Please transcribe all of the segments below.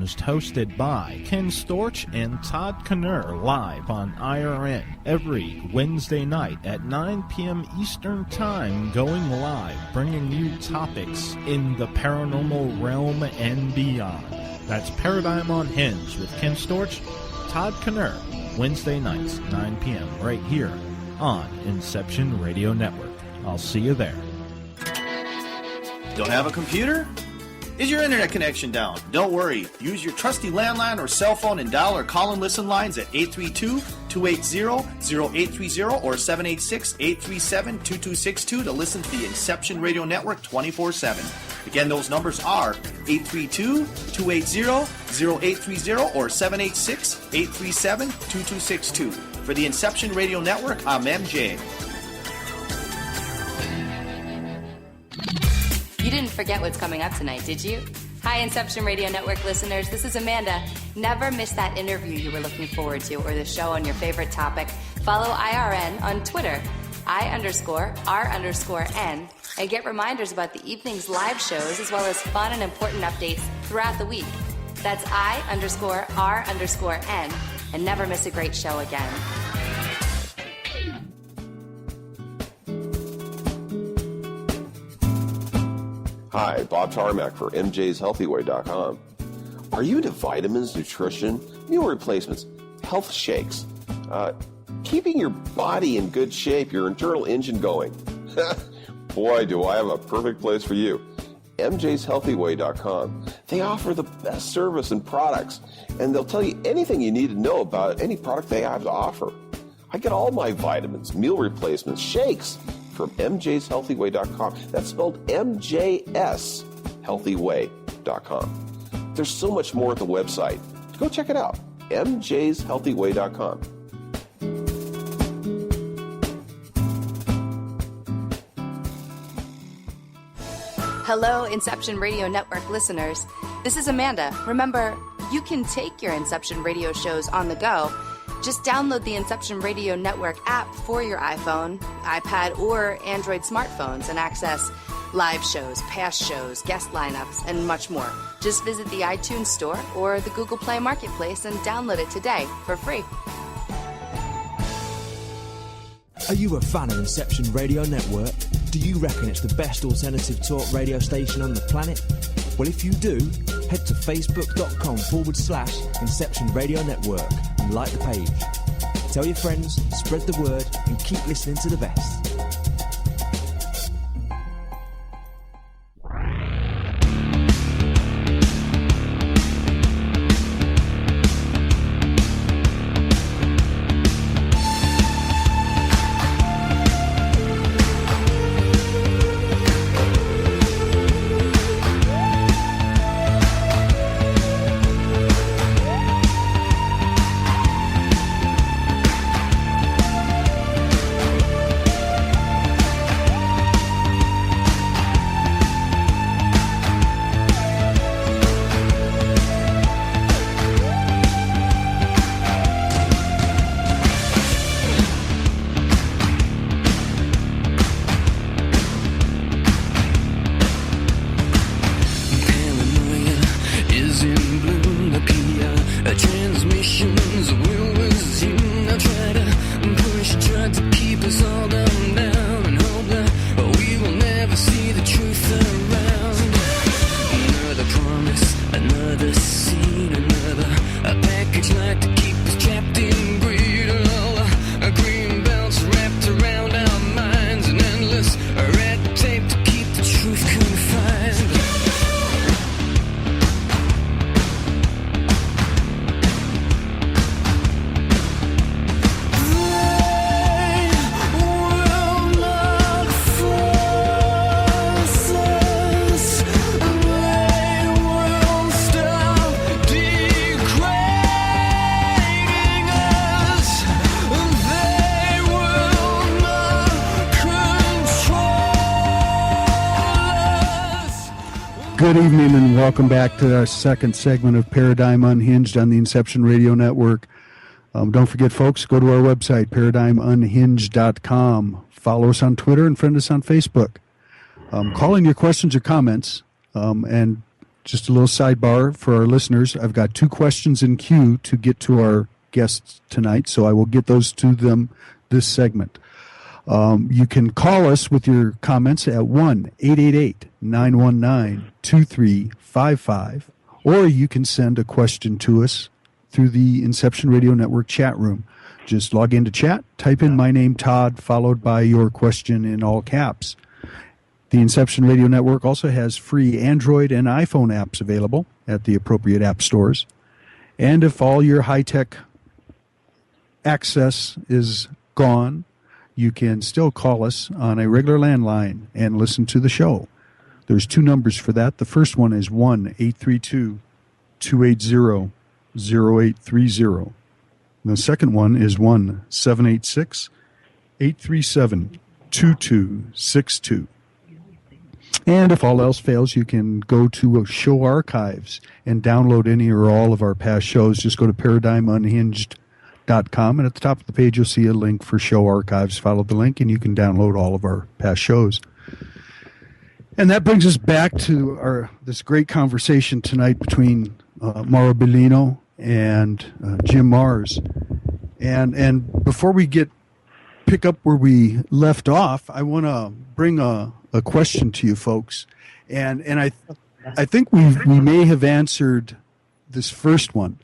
Unhinged, hosted by Ken Storch and Todd Knurr, live on IRN every Wednesday night at 9 p.m. Eastern Time, going live, bringing you topics in the paranormal realm and beyond. That's Paradigm Unhinged with Ken Storch, Todd Knurr, Wednesday nights, 9 p.m., right here on Inception Radio Network. I'll see you there. Don't have a computer? Is your internet connection down? Don't worry. Use your trusty landline or cell phone and dial or call and listen lines at 832-280-0830 or 786-837-2262 to listen to the Inception Radio Network 24/7. Again, those numbers are 832-280-0830 or 786-837-2262. For the Inception Radio Network, I'm MJ. You didn't forget what's coming up tonight, did you? Hi, Inception Radio Network listeners. This is Amanda. Never miss that interview you were looking forward to or the show on your favorite topic. Follow IRN on Twitter, I_R_N, and get reminders about the evening's live shows as well as fun and important updates throughout the week. That's I_R_N, and never miss a great show again. Hi, Bob Tarmac for MJ'sHealthyWay.com. Are you into vitamins, nutrition, meal replacements, health shakes, keeping your body in good shape, your internal engine going? Boy, do I have a perfect place for you. MJ'sHealthyWay.com. They offer the best service and products, and they'll tell you anything you need to know about any product they have to offer. I get all my vitamins, meal replacements, shakes from MJ'sHealthyWay.com. That's spelled MJSHealthyWay.com. There's so much more at the website. Go check it out. MJ'sHealthyWay.com. Hello, Inception Radio Network listeners. This is Amanda. Remember, you can take your Inception Radio shows on the go. Just download the Inception Radio Network app for your iPhone, iPad, or Android smartphones and access live shows, past shows, guest lineups, and much more. Just visit the iTunes Store or the Google Play Marketplace and download it today for free. Are you a fan of Inception Radio Network? Do you reckon it's the best alternative talk radio station on the planet? Well, if you do, head to facebook.com/Inception Radio Network and like the page. Tell your friends, spread the word, and keep listening to the best. Good evening and welcome back to our second segment of Paradigm Unhinged on the Inception Radio Network. Don't forget, folks, go to our website, ParadigmUnhinged.com. Follow us on Twitter and friend us on Facebook. Call in your questions or comments and just a little sidebar for our listeners. I've got 2 questions in queue to get to our guests tonight, so I will get those to them this segment. You can call us with your comments at 1-888-919-2355, or you can send a question to us through the Inception Radio Network chat room. Just log into chat, type in my name, Todd, followed by your question in all caps. The Inception Radio Network also has free Android and iPhone apps available at the appropriate app stores. And if all your high-tech access is gone, you can still call us on a regular landline and listen to the show. There's 2 numbers for that. The first one is 1-832-280-0830. The second one is 1-786-837-2262. And if all else fails, you can go to show archives and download any or all of our past shows. Just go to ParadigmUnhinged.com, and at the top of the page, you'll see a link for show archives. Follow the link, and you can download all of our past shows. And that brings us back to this great conversation tonight between Mauro Biglino and Jim Mars. And before we pick up where we left off, I want to bring a question to you folks. And I think we may have answered this first one.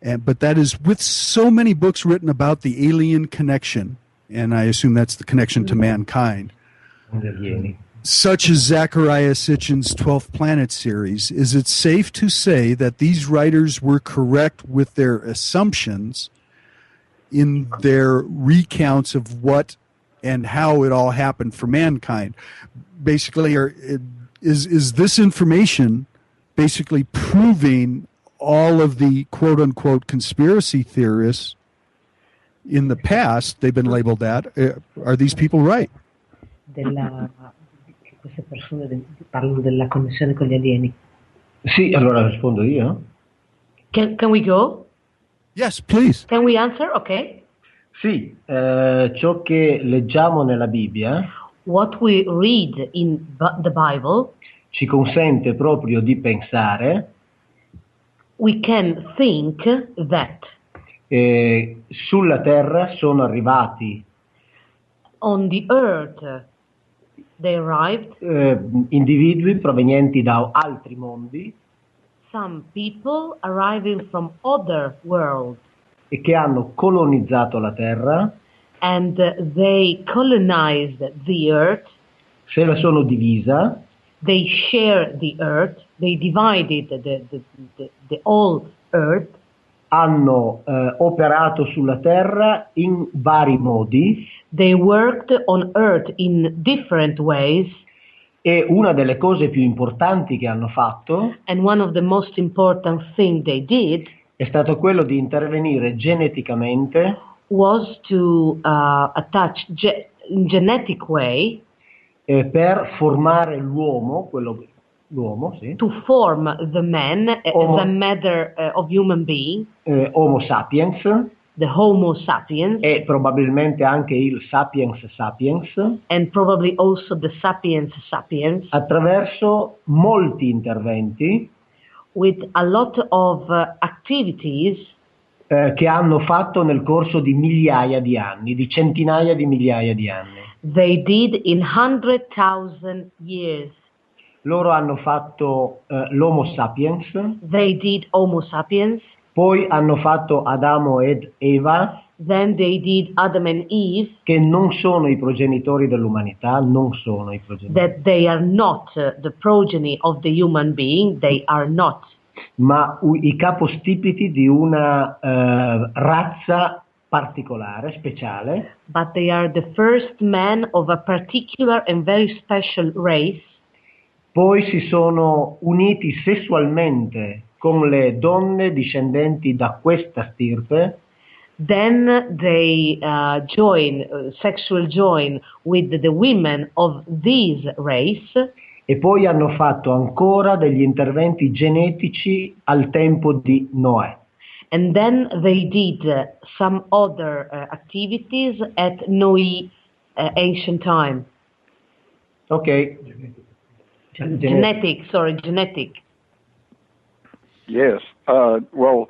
But that is, with so many books written about the alien connection, and I assume that's the connection to mankind, such as Zecharia Sitchin's 12th Planet series, is it safe to say that these writers were correct with their assumptions in their recounts of what and how it all happened for mankind? Basically, is this information basically proving all of the quote-unquote conspiracy theorists in the past, they've been labeled that, are these people right? Queste persone parlano della connessione con gli alieni. Sì, allora rispondo io. Can we go? Yes, please. Can we answer? Okay. Sì, ciò che leggiamo nella Bibbia, what we read in the Bible, ci consente proprio di pensare, we can think that sulla Terra sono arrivati on the earth they arrived individui provenienti da altri mondi, some people arriving from other worlds, e che hanno colonizzato la Terra, and they colonized the earth, se la sono divisa, they share the earth, they divided the whole earth, hanno operato sulla Terra in vari modi, they worked on earth in different ways, e una delle cose più importanti che hanno fatto, and one of the most important thing they did, è stato quello di intervenire geneticamente, was to attach in genetic way, per formare l'uomo, sì, to form the man, the matter of human being, Homo sapiens, the Homo sapiens, e probabilmente anche il sapiens sapiens, and probably also the sapiens sapiens, attraverso molti interventi, with a lot of activities che hanno fatto nel corso di migliaia di anni, di centinaia di migliaia di anni. They did in 100,000 years. Loro hanno fatto l'Homo sapiens, they did Homo sapiens, poi hanno fatto Adamo ed Eva, then they did Adam and Eve, che non sono i progenitori dell'umanità, non sono i progenitori. That they are not the progeny of the human being, they are not. Ma i capostipiti di una razza particolare, speciale. But they are the first men of a particular and very special race. Poi si sono uniti sessualmente con le donne discendenti da questa stirpe. Then they sexual join with the women of this race. E poi hanno fatto ancora degli interventi genetici al tempo di Noè. And then they did some other activities at Noe ancient time. Ok. Genetic. Yes. Well,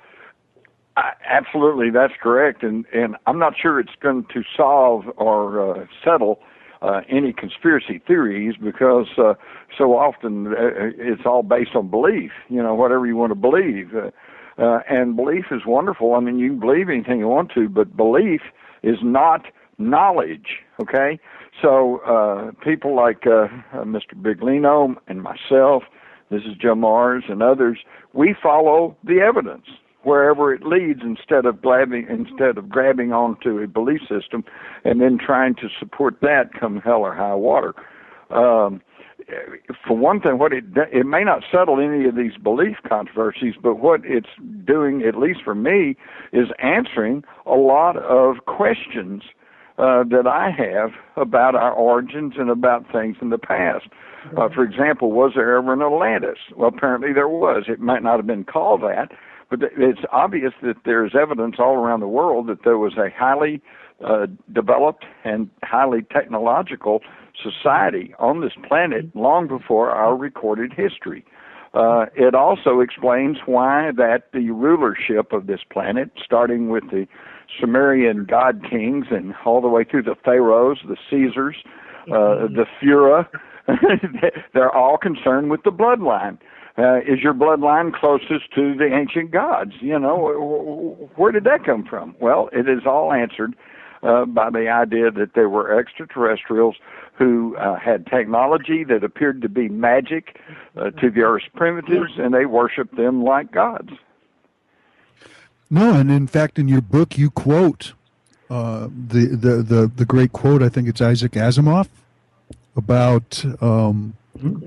absolutely, that's correct. And I'm not sure it's going to solve or settle any conspiracy theories, because so often it's all based on belief, whatever you want to believe. And belief is wonderful. I mean, you can believe anything you want to, but belief is not knowledge, okay? So people like Mr. Biglino and myself, this is Jim Mars and others, we follow the evidence wherever it leads, instead of grabbing onto a belief system and then trying to support that come hell or high water. For one thing, it may not settle any of these belief controversies, but what it's doing, at least for me, is answering a lot of questions that I have about our origins and about things in the past. For example, was there ever an Atlantis? Well, apparently there was. It might not have been called that, but it's obvious that there's evidence all around the world that there was a highly developed and highly technological society on this planet long before our recorded history. It also explains why that the rulership of this planet, starting with the Sumerian god kings and all the way through the pharaohs, the Caesars, the Fura, they're all concerned with the bloodline. Is your bloodline closest to the ancient gods? Where did that come from? Well, it is all answered by the idea that there were extraterrestrials who had technology that appeared to be magic to the Earth's primitives, and they worshiped them like gods. No, and in fact, in your book, you quote the great quote. I think it's Isaac Asimov about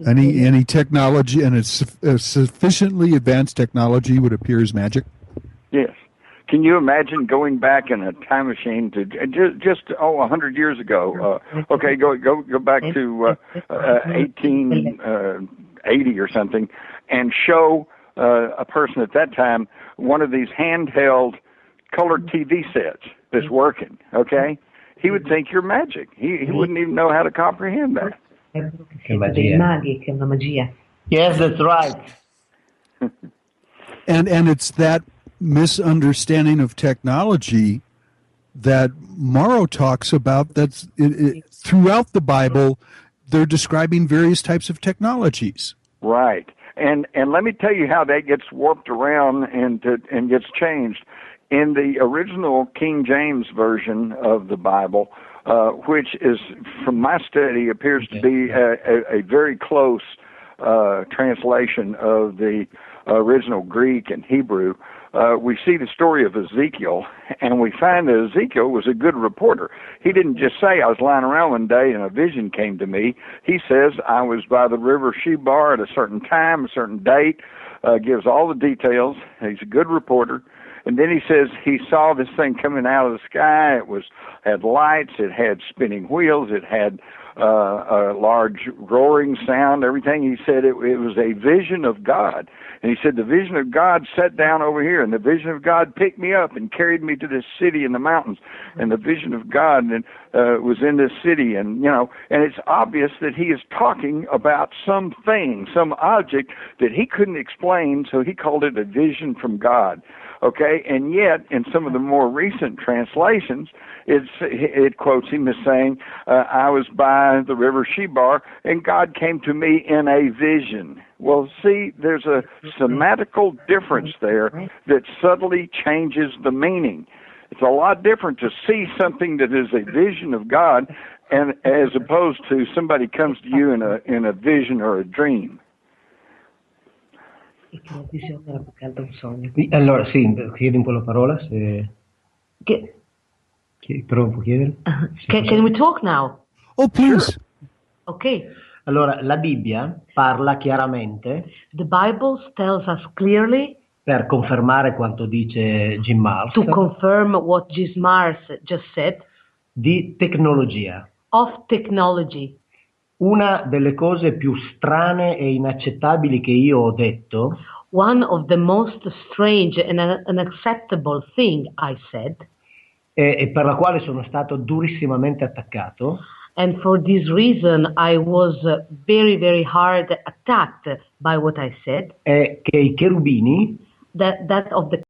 any technology, and it's sufficiently advanced technology would appear as magic. Yes. Can you imagine going back in a time machine to just 100 years ago? Okay, go back to 1880 or something, and show a person at that time one of these handheld colored TV sets that's working. Okay, he would think you're magic. He wouldn't even know how to comprehend that. Yes, that's right. And it's that misunderstanding of technology that Mauro talks about. That's throughout the Bible. They're describing various types of technologies. Right. And let me tell you how that gets warped around and gets changed. In the original King James version of the Bible, which is, from my study, appears to be a very close translation of the original Greek and Hebrew, we see the story of Ezekiel, and we find that Ezekiel was a good reporter. He didn't just say, I was lying around one day and a vision came to me. He says, I was by the river Shebar at a certain time, a certain date, gives all the details. He's a good reporter. And then he says he saw this thing coming out of the sky. It had lights, it had spinning wheels, it had a large roaring sound, everything. He said it was a vision of God. And he said the vision of God sat down over here, and the vision of God picked me up and carried me to this city in the mountains. And the vision of God was in this city, and and it's obvious that he is talking about something, some object that he couldn't explain, so he called it a vision from God. Okay, and yet in some of the more recent translations, it quotes him as saying, I was by the river Shebar, and God came to me in a vision. Well, see, there's a semantical difference there that subtly changes the meaning. It's a lot different to see something that is a vision of God, and as opposed to somebody comes to you in a vision or a dream. Allora, sì, chiedi un po' la parola, se... Però può chiedere? Can we talk now? Oh, please. Okay. Allora, la Bibbia parla chiaramente. The Bible tells us clearly. Per confermare quanto dice Jim Mars. To confirm what Jim Mars just said. Di tecnologia. Of technology. Una delle cose più strane e inaccettabili che io ho detto, one of the most strange and unacceptable thing I said, e per la quale sono stato durissimamente attaccato, And for this reason, I was very, very hard attacked by what I said. È che i cherubini that of the